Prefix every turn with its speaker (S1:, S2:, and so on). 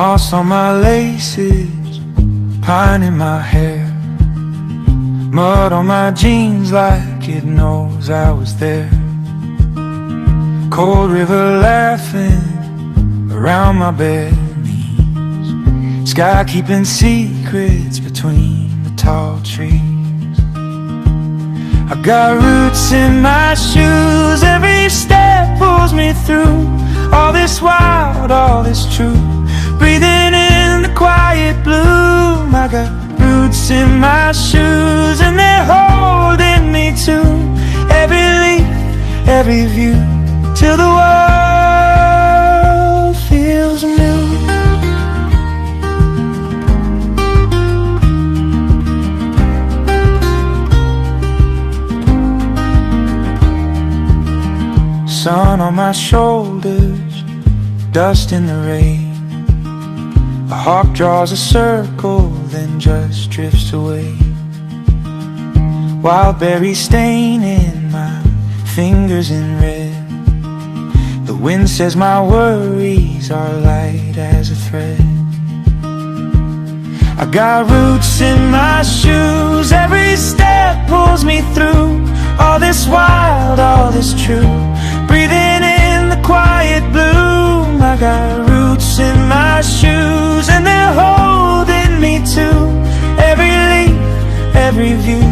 S1: Moss on my laces, pine in my hair, mud on my jeans like it knows I was there. Cold river laughing around my bare knees, sky keeping secrets between the tall trees. I got roots in my shoes, every step pulls me through. All this wild, all this true, breathing in the quiet bloom. I got roots in my shoes and they're holding me to every leaf, every view, till the world feels new. Sun on my shoulders, dust in the rain. A hawk draws a circle, then just drifts away. Wild berries staining my fingers in red. The wind says my worries are light as a thread. I got roots in my shoes, every step pulls me through. All this wild, all this true, breathing in the quiet bloom. I got roots in my shoes and they're holding me to every leaf, every view,